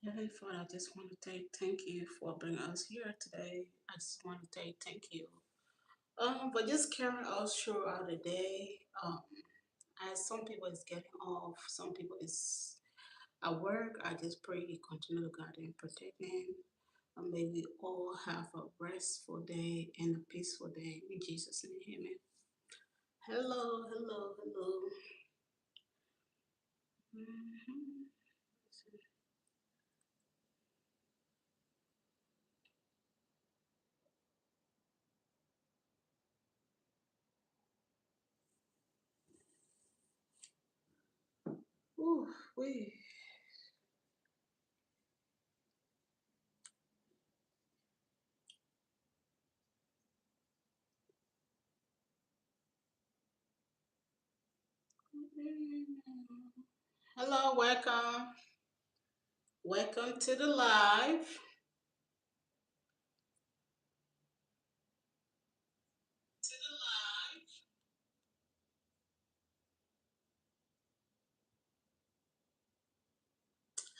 Heavenly Father, I just want to say thank you for bringing us here today. I just want to say thank you. But just carrying us throughout the day. As some people is getting off, some people is at work. I just pray you continue to guide and protect them. And may we all have a restful day and a peaceful day. In Jesus' name, amen. Hello, hello, hello. Mhm. Ooh, we. Hello, welcome. Welcome to the live.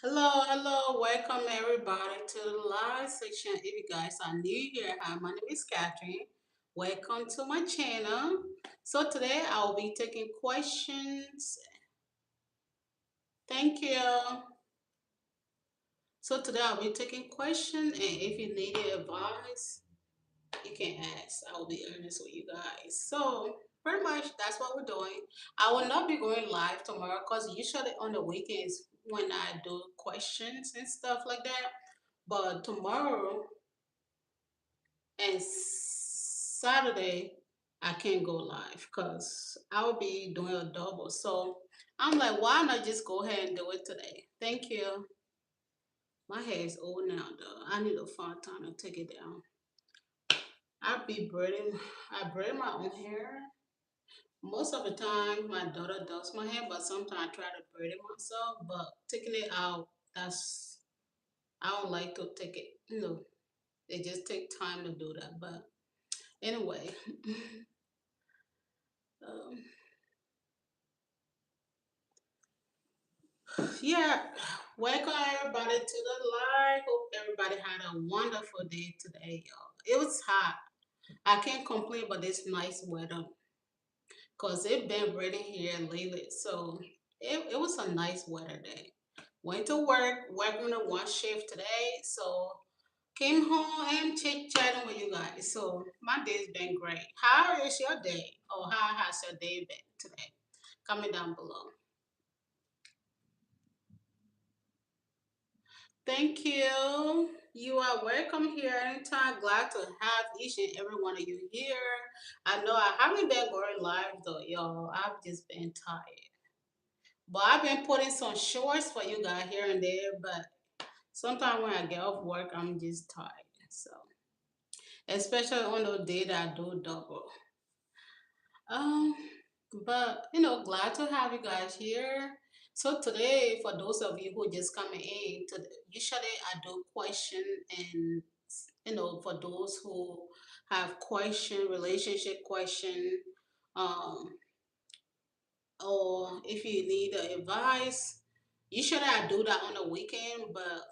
Hello, hello, welcome everybody to the live section. If you guys are new here, hi, my name is Catherine. Welcome to my channel. So today I'll be taking questions. Thank you. So today I'll be taking questions, and if you need advice, you can ask. I will be honest with you guys. So pretty much that's what we're doing. I will not be going live tomorrow because usually on the weekends when I do questions and stuff like that. But tomorrow and Saturday I can't go live because I'll be doing a double. So I'm like, why not just go ahead and do it today? Thank you. My hair is old now though. I need to find time to take it down. I braid my own hair. Most of the time, my daughter does my hair, but sometimes I try to braid it myself. But taking it out, that's I don't like to take it. It just take time to do that. But anyway, um, yeah. Welcome everybody to the live. Hope everybody had a wonderful day today, y'all. It was hot. I can't complain, but it's nice weather because it been raining here lately. So it was a nice weather day. Went to work, working on one shift today. So came home and chit chatting with you guys. So my day's been great. How is your day? Or how has your day been today? Comment down below. Thank you. You are welcome here anytime. Glad to have each and every one of you here. I know I haven't been going live though, y'all. I've just been tired. But I've been putting some shorts for you guys here and there. But sometimes when I get off work, I'm just tired. So, especially on the day that I do double. Um, but glad to have you guys here. So today, for those of you who just coming in, usually I do question and for those who have question, relationship question, um, or if you need advice, usually I do that on the weekend, but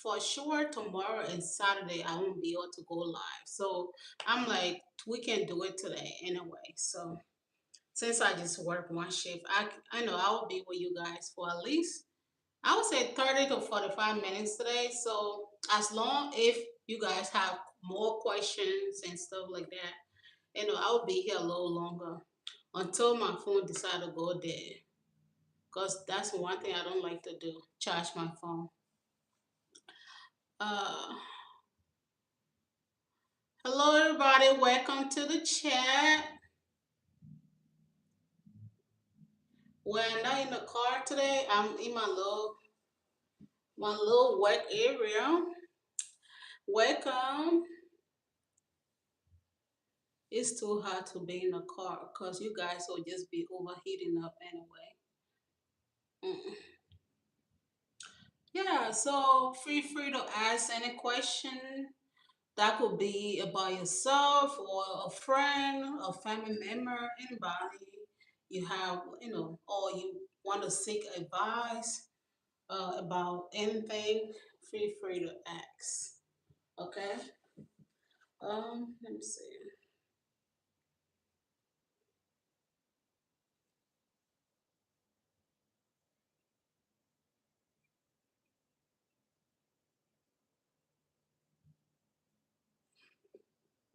for sure tomorrow and Saturday I won't be able to go live. So I'm like, we can do it today anyway. So since I just work one shift, I know I will be with you guys for at least I would say 30 to 45 minutes today. So as long if you guys have more questions and stuff like that, I'll be here a little longer until my phone decide to go dead. Because that's one thing I don't like to do, charge my phone. Uh, hello everybody, welcome to the chat. We're not in the car today. I'm in my little work area. Welcome. It's too hot to be in the car because you guys will just be overheating up anyway. Mm. Yeah, so feel free to ask any question. That could be about yourself or a friend, a family member, anybody you have, or you want to seek advice. about anything, feel free to ask. Okay. Let me see.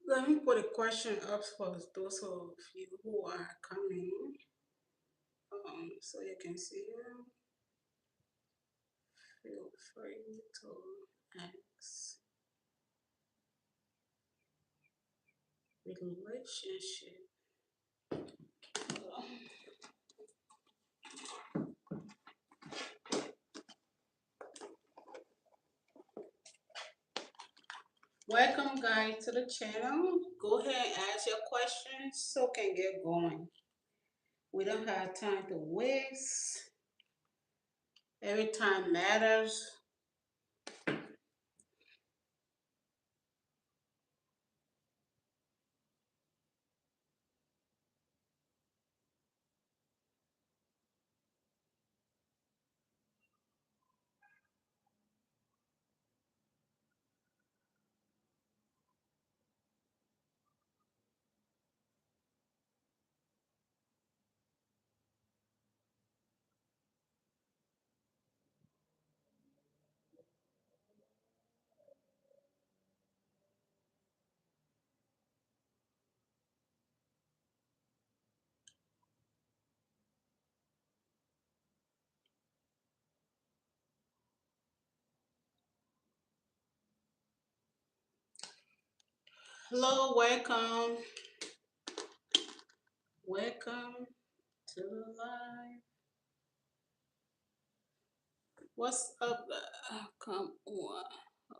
Let me put a question up for those of you who are coming. So you can see. Feel free to ask. Relationship. Welcome, guys, to the channel. Go ahead and ask your questions so we can get going. We don't have time to waste. Every time matters. Hello, welcome. Welcome to the live. What's up? Come on. Hold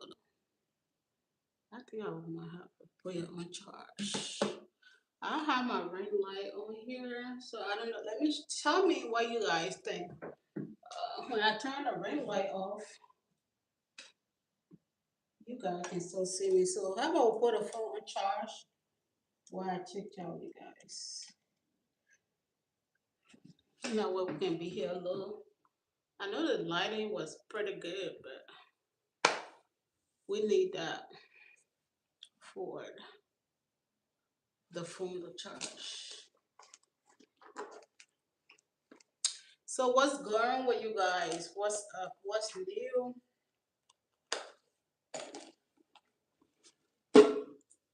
on. I think I might have to put it on charge. I have my ring light on here, so I don't know. Let me tell me what you guys think. When I turn the ring light off, you guys can still see me. So how about we put the phone on charge while I check out you guys? You know what? We can be here a little. I know the lighting was pretty good, but we need that for the phone to charge. So what's going on with you guys? What's up? What's new?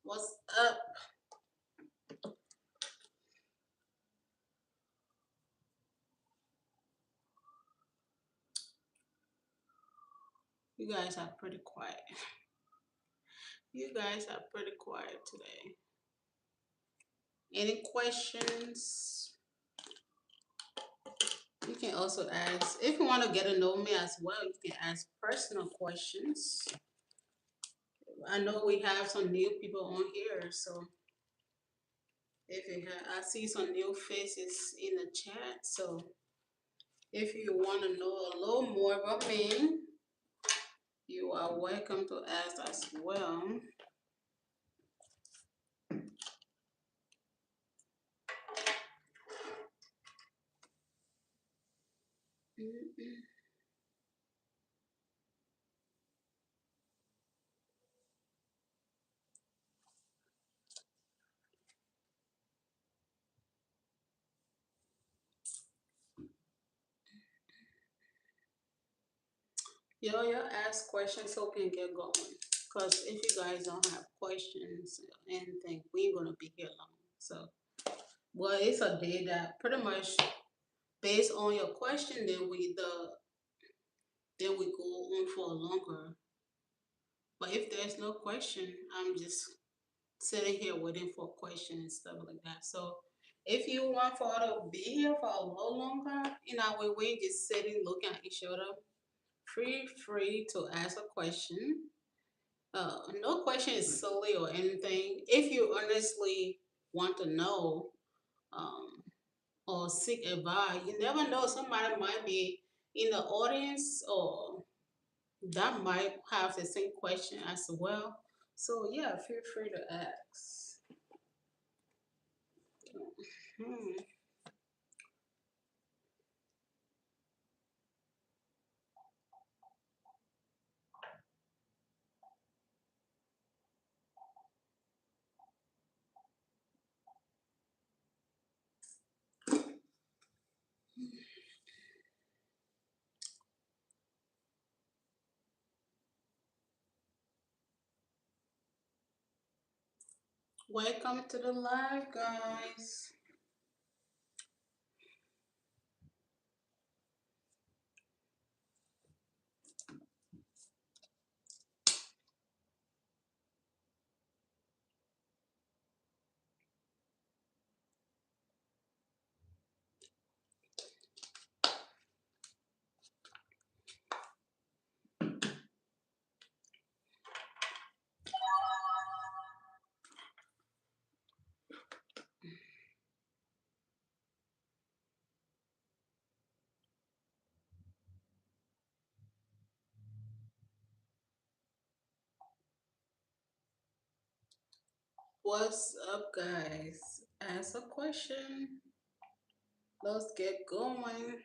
What's up? You guys are pretty quiet. You guys are pretty quiet today. Any questions? You can also ask, if you want to get to know me as well, you can ask personal questions. I know we have some new people on here, so if you have, I see some new faces in the chat. So if you want to know a little more about me, you are welcome to ask as well. Mm-mm. Yo, ask questions so we can get going. Because if you guys don't have questions or anything, we ain't gonna be here long. So, well, it's a day that pretty much based on your question, then we go on for longer. But if there's no question, I'm just sitting here waiting for a question and stuff like that. So, if you want for us to be here for a little longer, we just sitting looking at each other. Feel free to ask a question. No question is silly or anything. If you honestly want to know um, or seek advice, you never know. Somebody might be in the audience or that might have the same question as well. So yeah, feel free to ask. Hmm. Welcome to the live, guys. What's up, guys? Ask a question. Let's get going.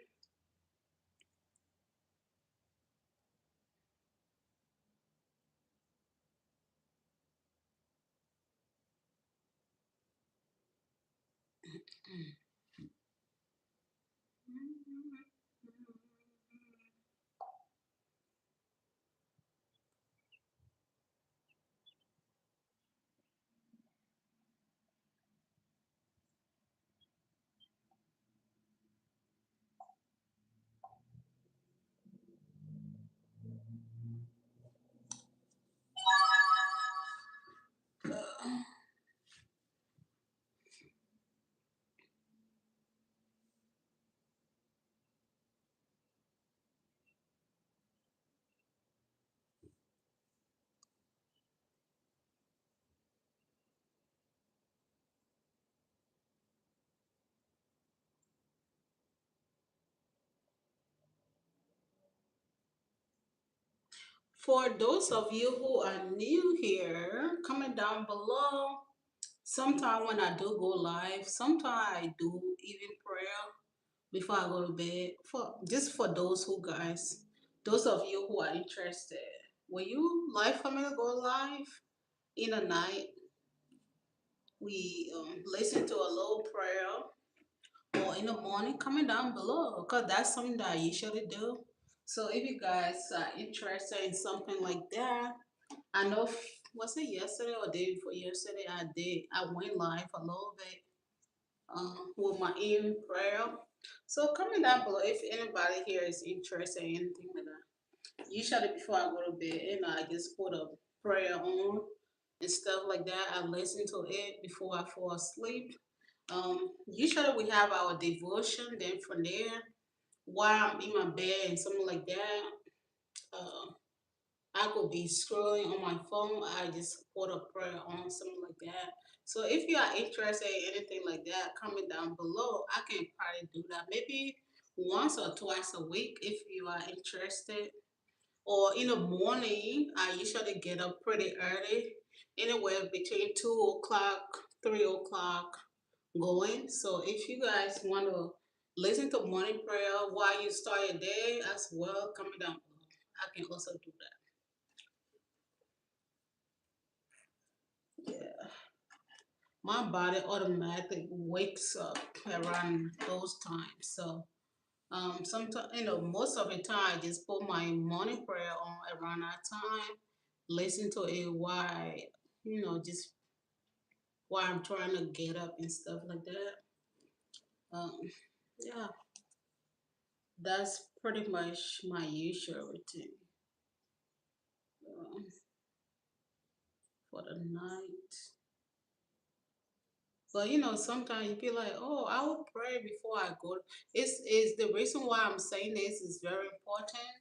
For those of you who are new here, comment down below. Sometimes when I do go live, sometimes I do even prayer before I go to bed. For just for those who guys, those of you who are interested, will you like for me to go live in the night? We listen to a little prayer, or in the morning. Comment down below because that's something that I usually do. So if you guys are interested in something like that, I know was it yesterday or day before yesterday? I went live a little bit with my evening prayer. So comment down below if anybody here is interested in anything like that. Usually before I go to bed, I just put a prayer on and stuff like that. I listen to it before I fall asleep. Usually we have our devotion. Then from there, while I'm in my bed and something like that, uh, I could be scrolling on my phone. I just put a prayer on something like that. So if you are interested in anything like that, comment down below. I can probably do that maybe once or twice a week if you are interested. Or in the morning, I usually get up pretty early, anywhere between 2 o'clock, 3 o'clock going. So if you guys want to listen to morning prayer while you start your day as well, comment down below. I can also do that. Yeah. My body automatically wakes up around those times. So sometimes most of the time I just put my morning prayer on around that time, listen to it while just while I'm trying to get up and stuff like that. Um, yeah, that's pretty much my usual routine um, for the night. But sometimes you feel like, oh, I will pray before I go. It's the reason why I'm saying this is very important.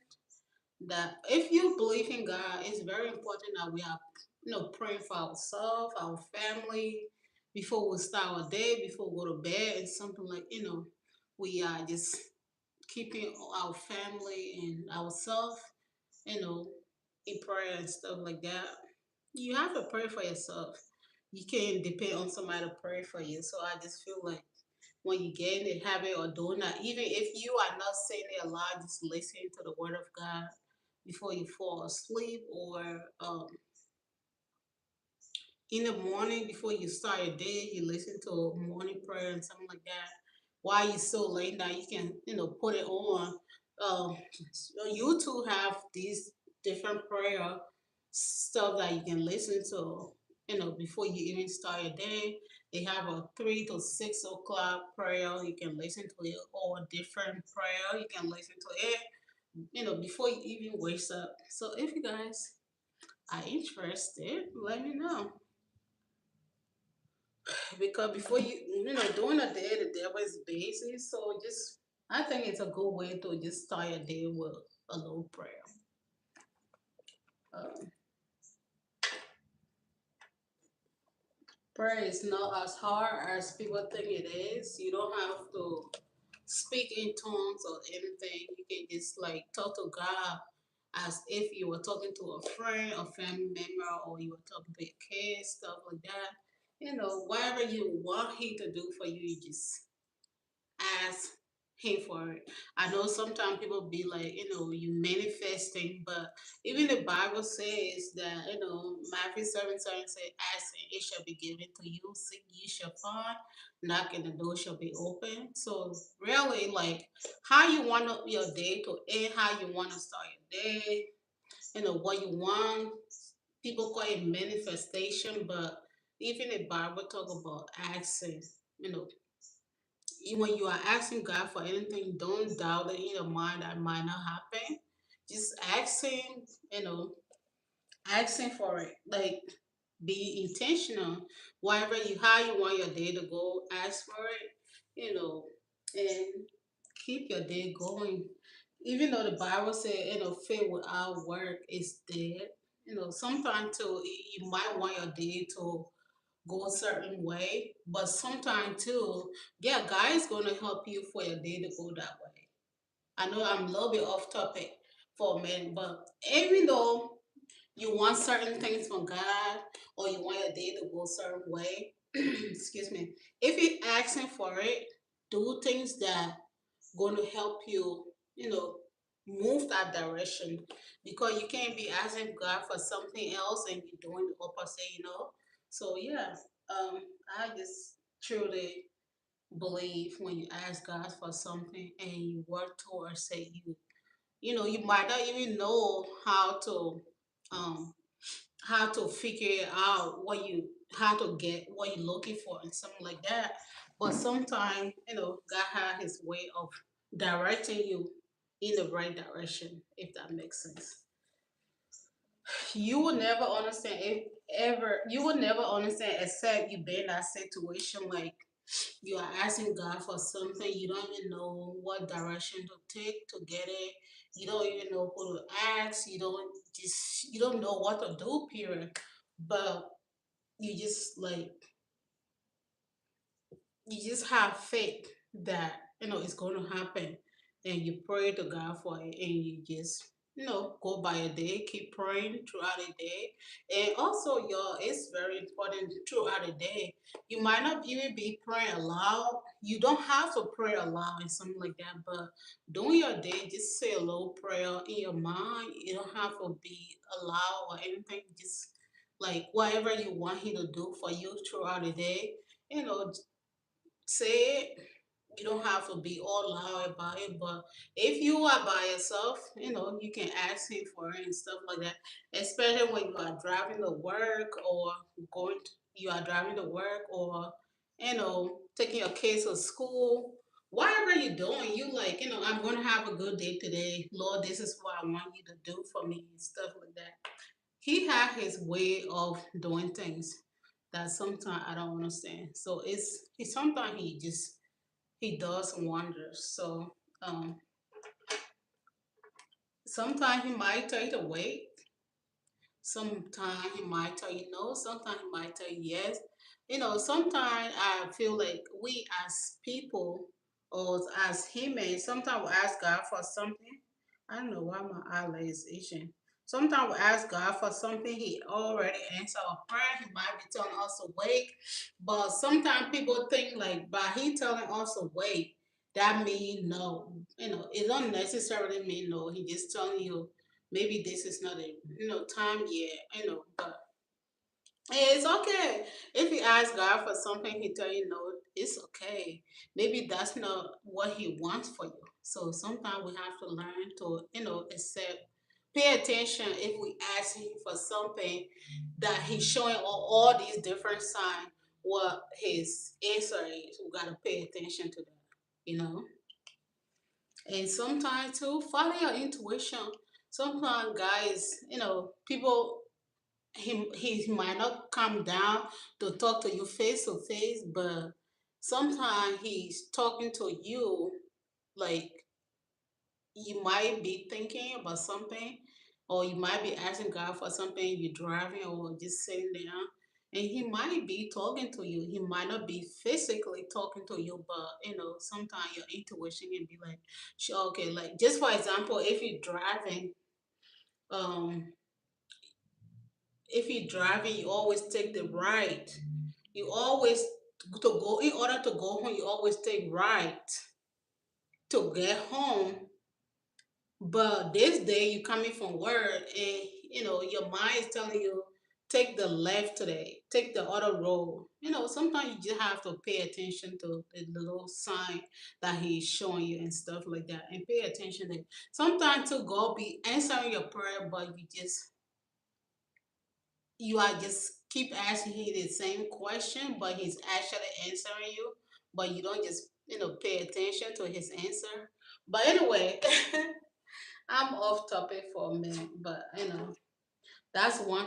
That if you believe in God, it's very important that we are, praying for ourselves, our family, before we start our day, before we go to bed, and something like, we are just keeping our family and ourselves, you know, in prayer and stuff like that. You have to pray for yourself. You can't depend on somebody to pray for you. So I just feel like when you get in the habit of doing that, even if you are not saying it aloud, just listen to the word of God before you fall asleep, or in the morning before you start your day, you listen to morning prayer and something like that. While you're still laying down, you can put it on. So YouTube have these different prayer stuff that you can listen to. before you even start your day. They have a 3 to 6 o'clock prayer. You can listen to it, or a different prayer. You can listen to it, before you even wake up. So if you guys are interested, let me know. Because before doing a day to day was busy. So just, I think it's a good way to just start your day with a little prayer. Um, Prayer is not as hard as people think it is. You don't have to speak in tongues or anything. You can just like talk to God as if you were talking to a friend, a family member, or you were talking to your kids, stuff like that. Whatever you want Him to do for you, you just ask Him for it. I know sometimes people be like, you manifesting, but even the Bible says that, Matthew 7:7 say, ask and it shall be given to you, seek ye shall find, knock and the door shall be open. So really, like, how you want your day to end, how you want to start your day, what you want. People call it manifestation, but even the Bible talk about asking. You know, when you are asking God for anything, don't doubt it in your mind that might not happen. Just you know, asking for it. Like, be intentional. Whatever how you want your day to go, ask for it, and keep your day going. Even though the Bible said, faith without work is dead. Sometimes too, you might want your day to go a certain way, but sometimes too, yeah, God is going to help you for your day to go that way. I know I'm a little bit off topic for a minute, but even though you want certain things from God, or you want your day to go a certain way, excuse me, if you're asking for it, do things that going to help you, you know, move that direction, because you can't be asking God for something else and you're doing the opposite. So yeah, I just truly believe when you ask God for something and you work towards it, you might not even know how to figure out how to get what you're looking for and something like that. But sometimes, God has his way of directing you in the right direction, if that makes sense. You will never understand if ever you will never understand except you been in that situation, like you are asking God for something, you don't even know what direction to take to get it. You don't even know who to ask. You don't know what to do, period. But you just like you just have faith that it's going to happen, and you pray to God for it, and you just go by a day, keep praying throughout the day. And also, y'all, it's very important throughout the day. You might not even be praying aloud. You don't have to pray aloud and something like that, but during your day, just say a little prayer in your mind. You don't have to be aloud or anything. Just like whatever you want Him to do for you throughout the day, you know say it. You don't have to be all loud about it, but if you are by yourself, you can ask Him for it and stuff like that. Especially when you are driving to work, or you are driving to work, or taking your kids to school. Whatever you're doing, you like, I'm gonna have a good day today. Lord, this is what I want you to do for me and stuff like that. He had his way of doing things that sometimes I don't understand. So he sometimes he does wonders. So sometimes he might tell you to wait. Sometimes he might tell you no. Sometimes he might tell you yes. Sometimes I feel like we as people, or as humans, sometimes we ask God for something. I don't know why my eyelid is itching. Sometimes we ask God for something, He already answered our prayer. He might be telling us to wait. But sometimes people think like by He telling us to wait, that mean no. It don't necessarily mean no. He just telling you maybe this is not a time yet, but it's okay. If you ask God for something, He tell you no, it's okay. Maybe that's not what He wants for you. So sometimes we have to learn to accept pay attention if we ask him for something that he's showing all these different signs what his answer is. We gotta pay attention to that, you know. And sometimes too, follow your intuition. Sometimes guys, people he might not come down to talk to you face to face, but sometimes he's talking to you like you might be thinking about something, or you might be asking God for something, you're driving or just sitting there, and He might be talking to you. He might not be physically talking to you, but sometimes your intuition can be like, sure, okay, like just for example, um, if you're driving, you always take the right. You always to go in order to go home. You always take right to get home. But this day you coming from work and your mind is telling you take the left today, take the other road. Sometimes you just have to pay attention to the little sign that he's showing you and stuff like that, and pay attention to it. Sometimes to God be answering your prayer, but you are just keep asking him the same question, but he's actually answering you, but you don't just pay attention to his answer. But anyway, I'm off topic for a minute, but that's one.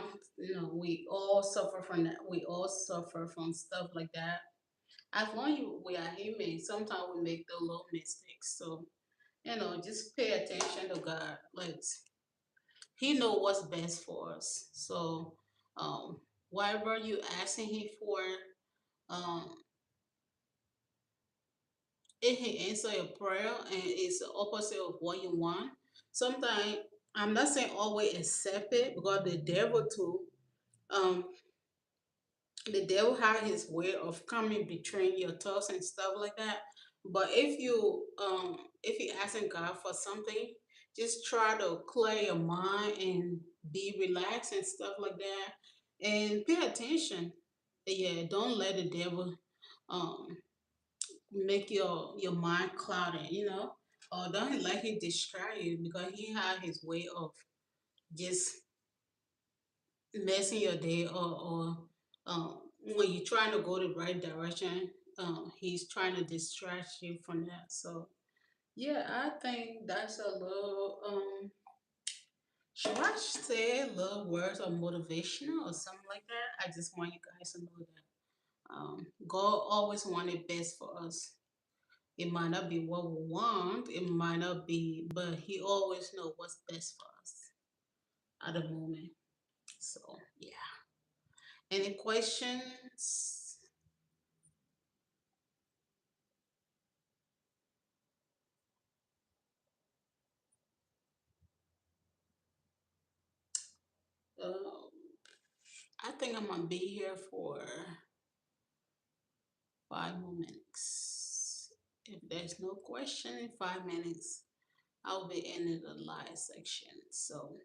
We all suffer from that. We all suffer from stuff like that. As long as we are human, sometimes we make the little mistakes. So just pay attention to God. Like He know what's best for us. So um, whatever you asking Him for, um, if He answer your prayer and it's the opposite of what you want, sometimes I'm not saying always accept it because the devil too. Um, the devil have his way of coming between your thoughts and stuff like that. But if you asking God for something, just try to clear your mind and be relaxed and stuff like that, and pay attention. Yeah, don't let the devil um make your mind clouded, or don't let him distract you, because he have his way of just messing your day, or when you're trying to go the right direction, he's trying to distract you from that. So yeah, I think that's a little should I say a little words of motivational or something like that. I just want you guys to know that God always wanted best for us. It might not be what we want, it might not be, but he always know what's best for us at the moment. So yeah. Any questions? Um, I think I'm gonna be here for 5 more minutes. If there's no question in 5 minutes, I'll be ending the live section. So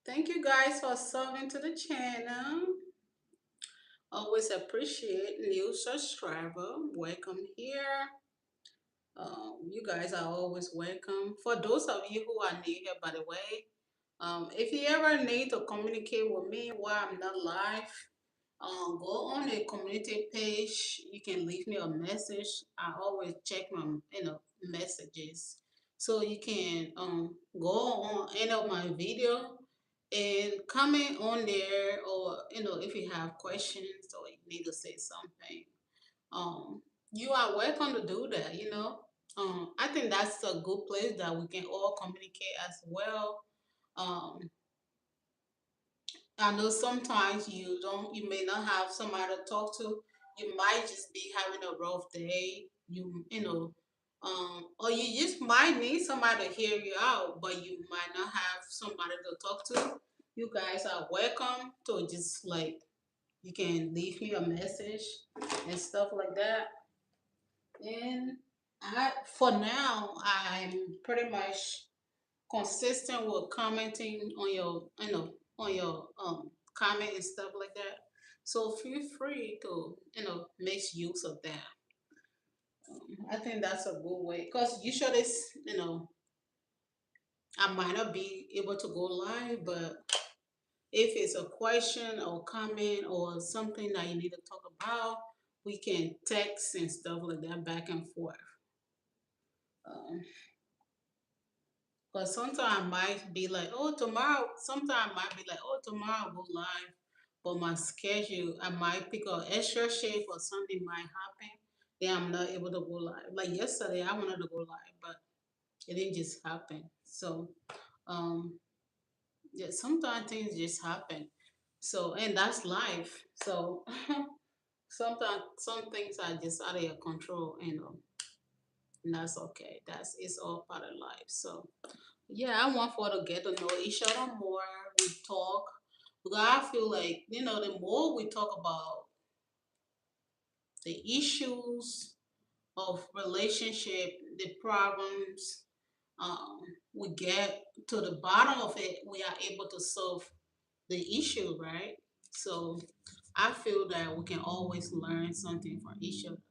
thank you guys for subbing to the channel. Always appreciate new subscriber. Welcome here. You guys are always welcome. For those of you who are new here, by the way, if you ever need to communicate with me while I'm not live, go on the community page. You can leave me a message. I always check my messages, so you can go on any of my video and comment on there, or if you have questions or you need to say something, um, you are welcome to do that. I think that's a good place that we can all communicate as well. Um, I know sometimes you may not have somebody to talk to. You might just be having a rough day. Or you just might need somebody to hear you out, but you might not have somebody to talk to. You guys are welcome to just like you can leave me a message and stuff like that. And for now, I'm pretty much consistent with commenting on your comment and stuff like that. So feel free to make use of that. I think that's a good way because usually I might not be able to go live, but if it's a question or comment or something that you need to talk about, we can text and stuff like that back and forth. Um, But sometimes I might be like, oh, tomorrow. Sometimes I might be like, oh, tomorrow I'll go live. But my schedule, I might pick up extra shift or something might happen. Then I'm not able to go live. Like yesterday, I wanted to go live, but it didn't just happen. So, um, yeah, sometimes things just happen. So, and that's life. So, sometimes some things are just out of your control, and that's okay. It's all part of life. So, yeah, I want for to get to know each other more. We talk. Because I feel like, the more we talk about the issues of relationship, the problems, um, we get to the bottom of it, we are able to solve the issue, right? So I feel that we can always learn something from each other.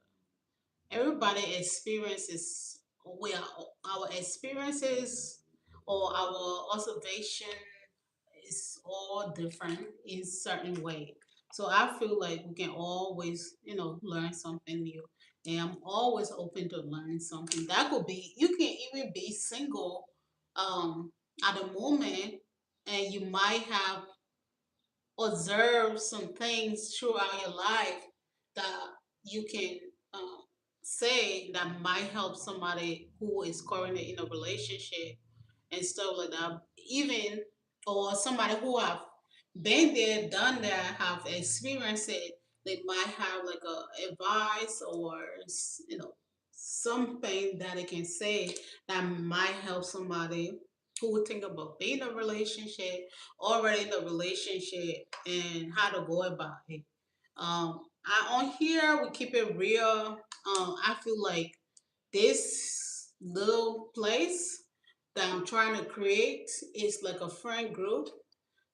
Everybody experiences, we are, our experiences or our observation is all different in certain way. So I feel like we can always, learn something new. And I'm always open to learn something. That could be you can even be single at the moment and you might have observed some things throughout your life that you can uh, say that might help somebody who is currently in a relationship and stuff like that. Even or somebody who have been there, done that, have experienced it, they might have like a advice or something that they can say that might help somebody who would think about being in a relationship, already in a relationship, and how to go about it. On here we keep it real. I feel like this little place that I'm trying to create is like a friend group.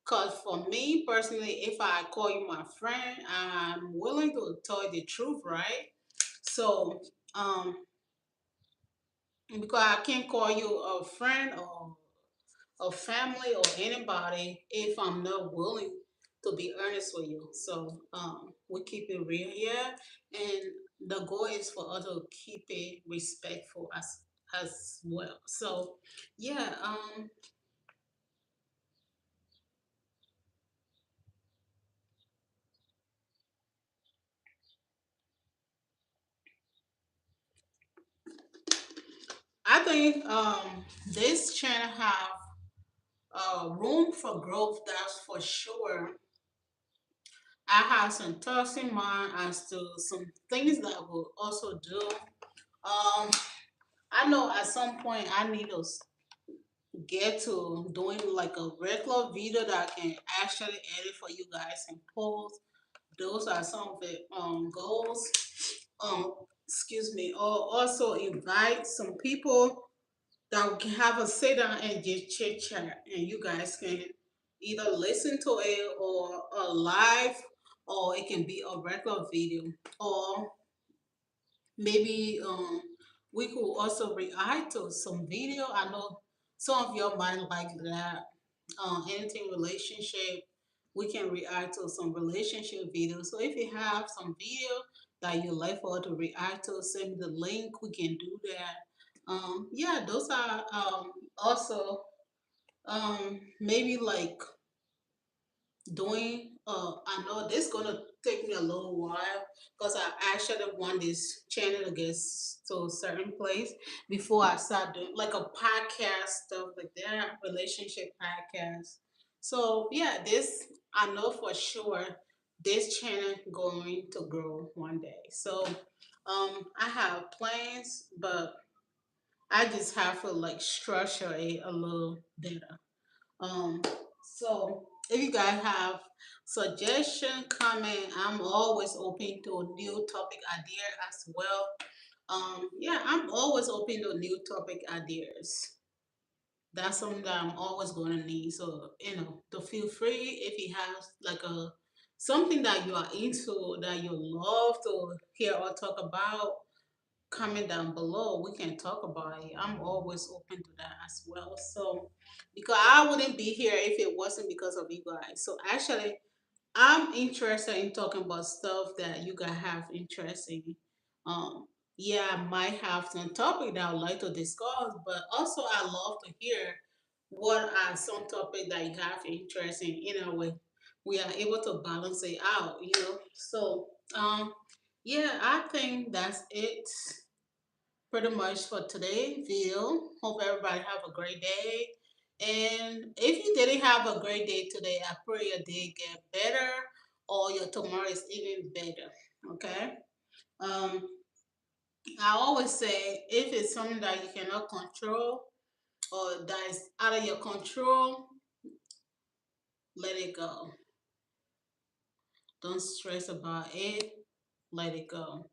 Cause for me personally, if I call you my friend, I'm willing to tell you the truth, right? So, um, because I can't call you a friend or a family or anybody if I'm not willing to be honest with you. So, we keep it real here, and the goal is for us to keep it respectful as well. So, yeah, I think this channel have room for growth. That's for sure. I have some thoughts in mind as to some things that I will also do. I know at some point I need to get to doing like a regular video that I can actually edit for you guys and post. Those are some of the goals. Um, excuse me. Or also invite some people that we can have a sit down and just chit chat, and you guys can either listen to it or a live, or it can be a regular video, or maybe we could also react to some video. I know some of y'all might like that. Anything relationship, we can react to some relationship videos. So if you have some video that you like for us to react to, send me the link. We can do that. Yeah, those are also maybe like doing I know this gonna take me a little while because I actually want this channel to get to a certain place before I start doing like a podcast stuff like that, relationship podcast. So yeah, this I know for sure this channel going to grow one day. So I have plans, but I just have to like structure it a little better. Um, so if you guys have suggestion, comment, I'm always open to new topic idea as well. Yeah, I'm always open to new topic ideas. That's something that I'm always gonna need. So to feel free if you have like a something that you are into that you love to hear or talk about, comment down below. We can talk about it. I'm always open to that as well. So because I wouldn't be here if it wasn't because of you guys. So actually I'm interested in talking about stuff that you guys have interest in. Um, yeah, I might have some topic that I would like to discuss, but also I love to hear what are some topic that you have interest in. We are able to balance it out. So yeah, I think that's it pretty much for today video. Hope everybody have a great day. And if you didn't have a great day today, I pray your day get better or your tomorrow is even better. Okay. Um, I always say if it's something that you cannot control or that is out of your control, let it go. Don't stress about it. Let it go.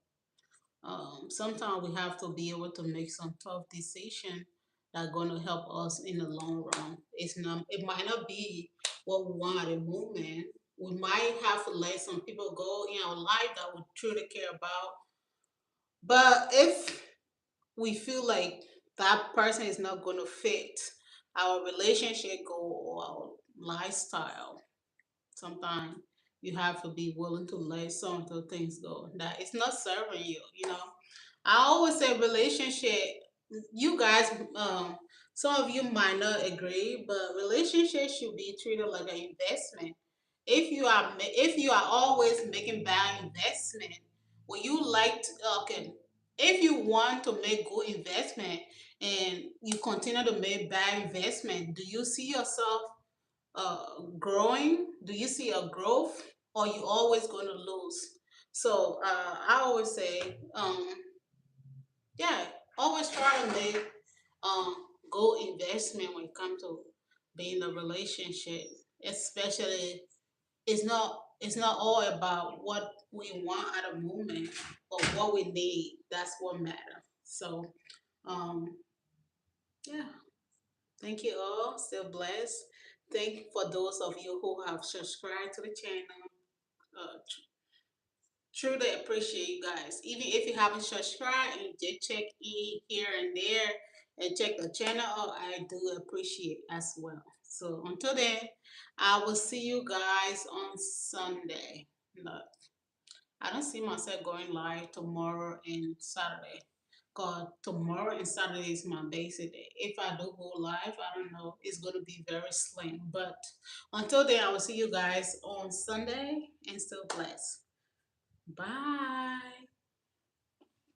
Sometimes we have to be able to make some tough decision that are going to help us in the long run. It might not be what we want at the moment. We might have to let some people go in our life that we truly care about. But if we feel like that person is not going to fit our relationship goal or our lifestyle, sometimes you have to be willing to let some of the things go that it's not serving you. I always say relationship, you guys, some of you might not agree, but relationship should be treated like an investment. If you are always making bad investment, would you like to, okay, if you want to make good investment and you continue to make bad investment, do you see yourself growing? Do you see a growth, or you always going to lose? So I always say, yeah, always try to make um good investment when it comes to being in a relationship. Especially, it's not all about what we want at a moment or what we need. That's what matters. So um yeah, thank you all. Still blessed. Thank you for those of you who have subscribed to the channel. Truly appreciate you guys. Even if you haven't subscribed, you did check in here and there and check the channel out, I do appreciate as well. So until then, I will see you guys on Sunday. No, I don't see myself going live tomorrow and Saturday. Cause tomorrow and Saturday is my basic day. If I do go live, I don't know. It's gonna be very slim. But until then, I will see you guys on Sunday and still blessed. Bye.